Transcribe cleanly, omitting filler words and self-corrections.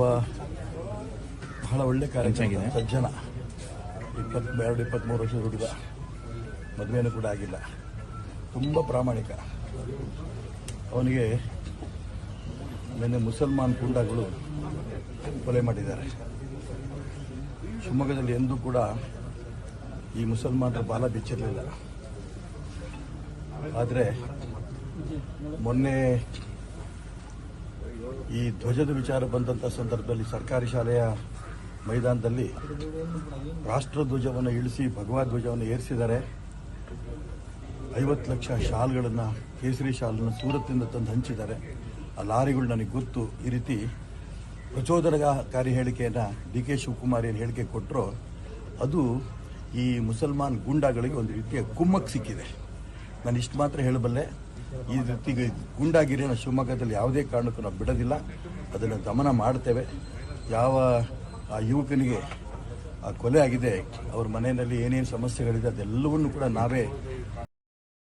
ಬಹಳ ಒಳ್ಳೆ ಕಾರ್ಯಕ್ರಮ. ಸಜ್ಜನ 22-23 ವರ್ಷದ ಹುಡುಗ, ಮದುವೆನೂ ಕೂಡ ಆಗಿಲ್ಲ, ತುಂಬ ಪ್ರಾಮಾಣಿಕ. ಅವನಿಗೆ ನಿನ್ನೆ ಮುಸಲ್ಮಾನ್ ಗೂಂಡಾಗಳು ಕೊಲೆ ಮಾಡಿದ್ದಾರೆ. ಶಿವಮೊಗ್ಗದಲ್ಲಿ ಎಂದೂ ಕೂಡ ಈ ಮುಸಲ್ಮಾನರ ಬಾಲ ಬಿಚ್ಚಿರಲಿಲ್ಲ. ಆದರೆ ಮೊನ್ನೆ ಈ ಧ್ವಜದ ವಿಚಾರ ಬಂದಂಥ ಸಂದರ್ಭದಲ್ಲಿ ಸರ್ಕಾರಿ ಶಾಲೆಯ ಮೈದಾನದಲ್ಲಿ ರಾಷ್ಟ್ರಧ್ವಜವನ್ನು ಇಳಿಸಿ ಭಗವದ್ ಧ್ವಜವನ್ನು ಏರಿಸಿದ್ದಾರೆ. 50 ಲಕ್ಷ ಶಾಲ್ಗಳನ್ನು, ಕೇಸರಿ ಶಾಲನ್ನು ಸೂರತ್ನಿಂದ ತಂದು ಹಂಚಿದ್ದಾರೆ. ಆ ಲಾರಿಗಳು ನನಗೆ ಗೊತ್ತು. ಈ ರೀತಿ ಪ್ರಚೋದನಕಾರಿ ಹೇಳಿಕೆಯನ್ನು DK ಶಿವಕುಮಾರ್ ಏನು ಹೇಳಿಕೆ ಕೊಟ್ಟರೋ ಅದು ಈ ಮುಸಲ್ಮಾನ್ ಗೂಂಡಾಗಳಿಗೆ ಒಂದು ರೀತಿಯ ಕುಮ್ಮಕ್ಕು ಸಿಕ್ಕಿದೆ. ನಾನು ಇಷ್ಟು ಮಾತ್ರ ಹೇಳಬಲ್ಲೆ, ಈ ರೀತಿ ಗೂಂಡಾಗಿರಿನ ಶಿವಮೊಗ್ಗದಲ್ಲಿ ಯಾವುದೇ ಕಾರಣಕ್ಕೂ ನಾವು ಬಿಡೋದಿಲ್ಲ. ಅದನ್ನು ದಮನ ಮಾಡ್ತೇವೆ. ಯಾವ ಆ ಯುವಕನಿಗೆ ಆ ಕೊಲೆ ಆಗಿದೆ, ಅವ್ರ ಮನೆಯಲ್ಲಿ ಏನೇನು ಸಮಸ್ಯೆಗಳಿದೆ ಅದೆಲ್ಲವನ್ನೂ ಕೂಡ ನಾವೇ